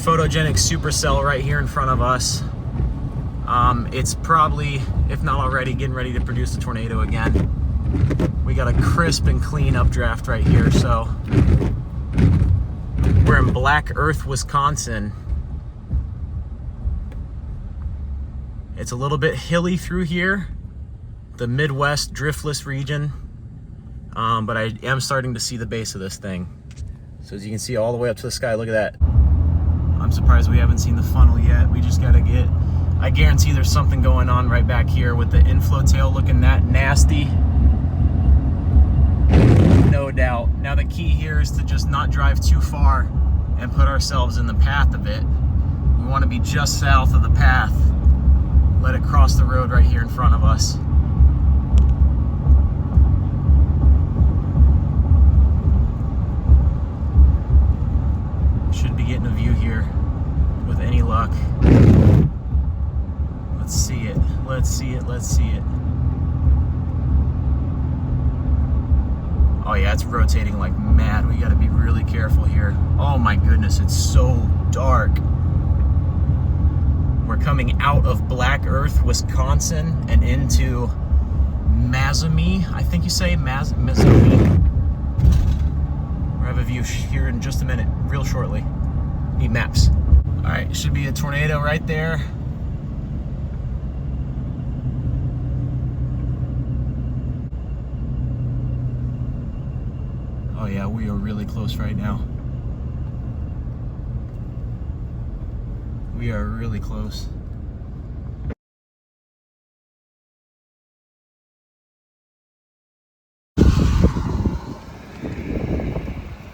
photogenic supercell right here in front of us. It's probably, if not already, getting ready to produce a tornado again. We got a crisp and clean updraft right here. So we're in Black Earth, Wisconsin. It's a little bit hilly through here, the Midwest driftless region, but I am starting to see the base of this thing. So as you can see all the way up to the sky, look at that. I'm surprised we haven't seen the funnel yet. We just gotta get, I guarantee there's something going on right back here with the inflow tail looking that nasty. No doubt. Now the key here is to just not drive too far and put ourselves in the path of it. We want to be just south of the path. Let it cross the road right here in front of us. Should be getting a view here with any luck. Let's see it. Let's see it. Let's see it. Oh yeah, it's rotating like mad. We gotta be really careful here. Oh my goodness, it's so dark. We're coming out of Black Earth, Wisconsin, and into Mazomanie. I think you say Mazomanie. We'll have a view here in just a minute, real shortly. Need maps. All right, should be a tornado right there. Oh yeah, we are really close right now. We are really close.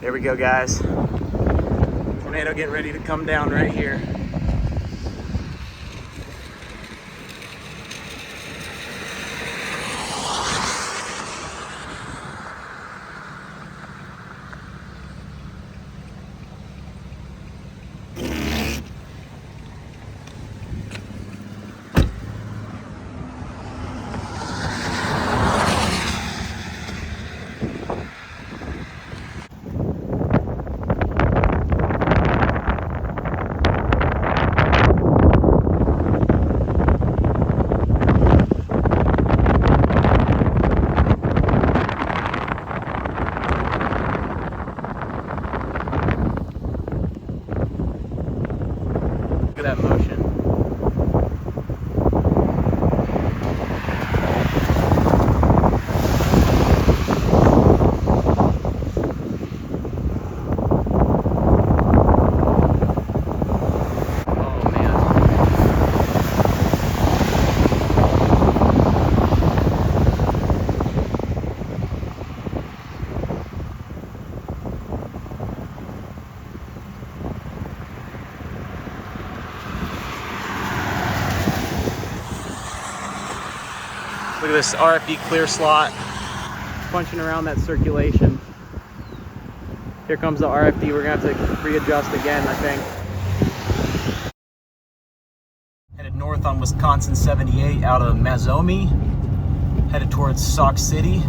There we go, guys. Tornado getting ready to come down right here. That motion. Oh man. Look at this RFD clear slot, punching around that circulation. Here comes the RFD. We're gonna have to readjust again, I think. Headed north on Wisconsin 78 out of Mazomanie, headed towards Sauk City.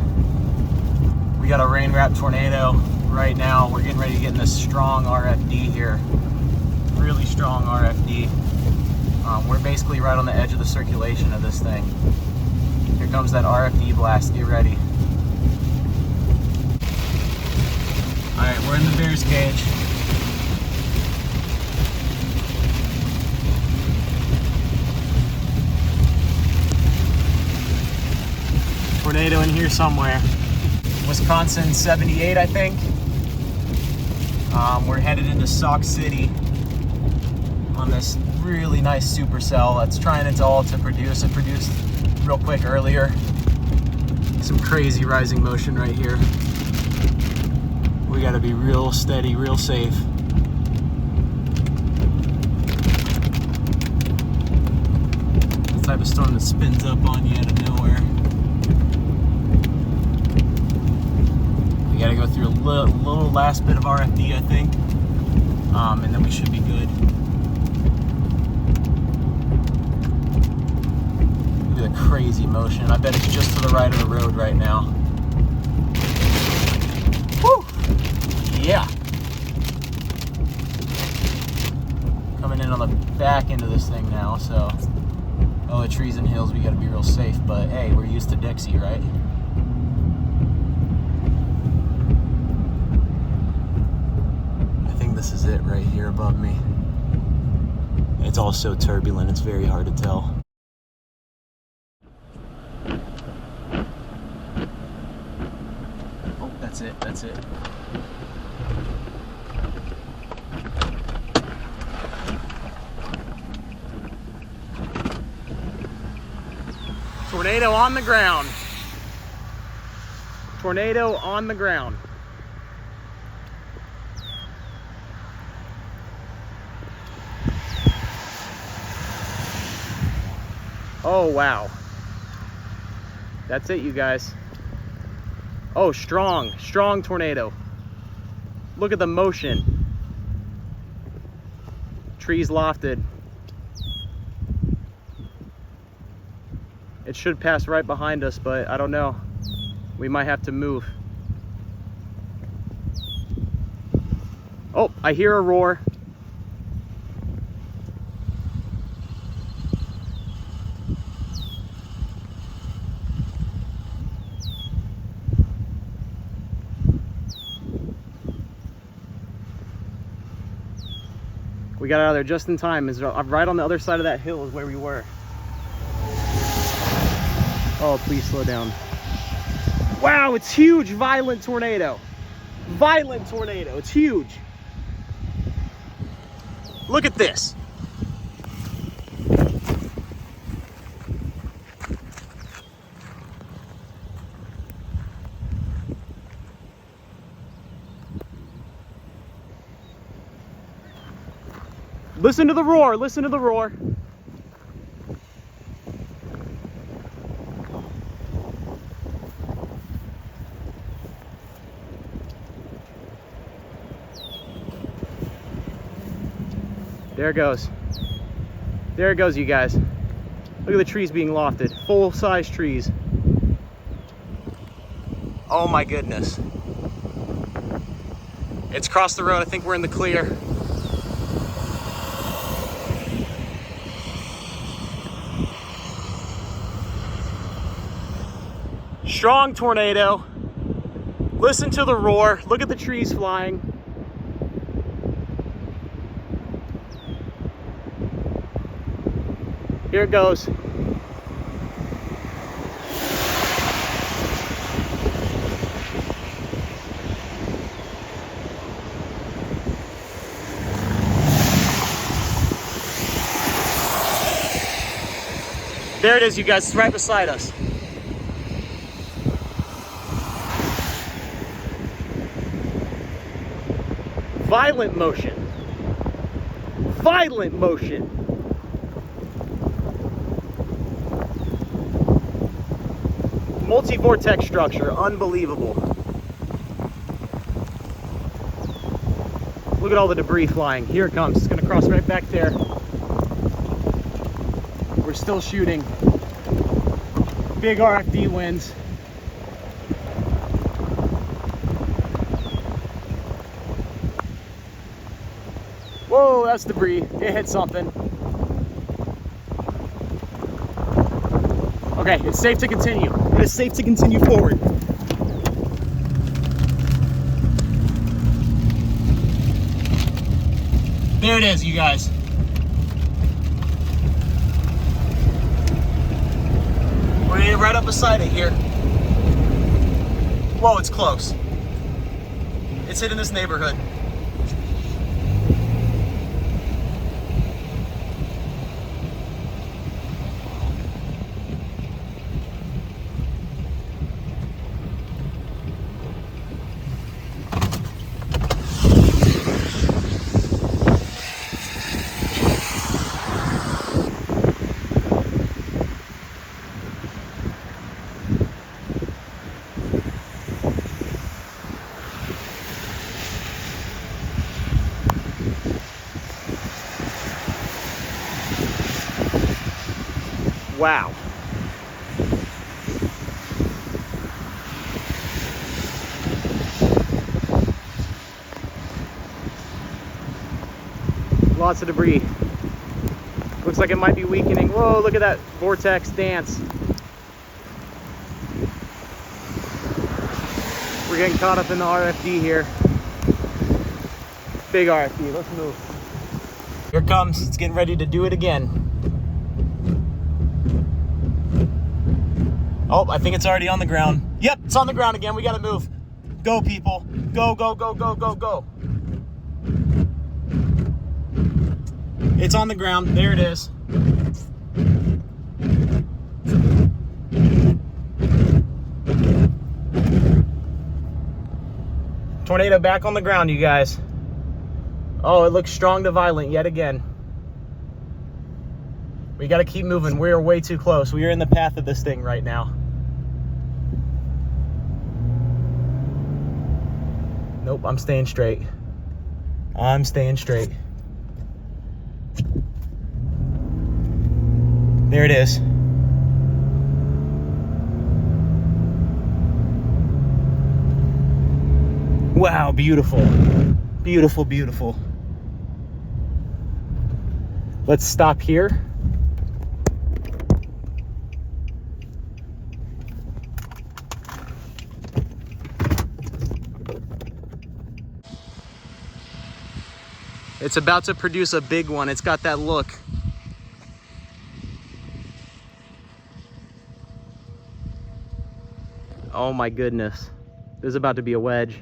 We got a rain wrap tornado right now. We're getting ready to get in this strong RFD here. Really strong RFD. We're basically right on the edge of the circulation of this thing. Here comes that RFD blast. Get ready. All right, we're in the Bears cage. Tornado in here somewhere. Wisconsin 78, I think. We're headed into Sauk City on this really nice supercell that's trying its all to produce. It produced real quick earlier. Some crazy rising motion right here. We gotta be real steady, real safe. The type of storm that spins up on you out of nowhere. We gotta go through a little last bit of RFD, I think, and then we should be good. Look at the crazy motion. I bet it's just to the right of the road right now. Woo! Yeah. Coming in on the back end of this thing now, so all the trees and hills, we gotta be real safe, but hey, we're used to Dixie, right? I think this is it right here above me. It's all so turbulent, it's very hard to tell. Oh, that's it, that's it. Tornado on the ground. Tornado on the ground. Oh, wow. That's it, you guys. Oh, strong tornado. Look at the motion. Trees lofted. It should pass right behind us, but I don't know. We might have to move. Oh, I hear a roar. We got out of there just in time. It's right on the other side of that hill is where we were. Oh, please slow down. Wow, it's huge. Violent tornado. Violent tornado. It's huge. Look at this. Listen to the roar. Listen to the roar. There it goes. There it goes, you guys. Look at the trees being lofted. Full-size trees. Oh my goodness. It's crossed the road. I think we're in the clear. Strong tornado. Listen to the roar. Look at the trees flying. Here it goes. There it is, you guys. It's right beside us. Violent motion. Violent motion. Multi-vortex structure, unbelievable. Look at all the debris flying. Here it comes. It's gonna cross right back there. We're still shooting. Big RFD winds. Whoa, that's debris. It hit something. Okay, it's safe to continue. It is safe to continue forward. There it is, you guys. We're right up beside it here. Whoa, it's close. It's hitting this neighborhood. Wow. Lots of debris. Looks like it might be weakening. Whoa, look at that vortex dance. We're getting caught up in the RFD here. Big RFD, let's move. Here it comes, it's getting ready to do it again. Oh, I think it's already on the ground. Yep, it's on the ground again, we gotta move. Go, people, go, go, go, go, go, go. It's on the ground, there it is. Tornado back on the ground, you guys. Oh, it looks strong to violent yet again. We gotta keep moving. We are way too close. We are in the path of this thing right now. Nope, I'm staying straight. I'm staying straight. There it is. Wow, beautiful. Beautiful, beautiful. Let's stop here. It's about to produce a big one. It's got that look. Oh my goodness. This is about to be a wedge.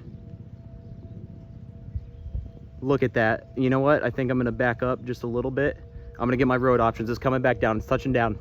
Look at that. You know what? I think I'm gonna back up just a little bit. I'm gonna get my road options. It's coming back down. It's touching down.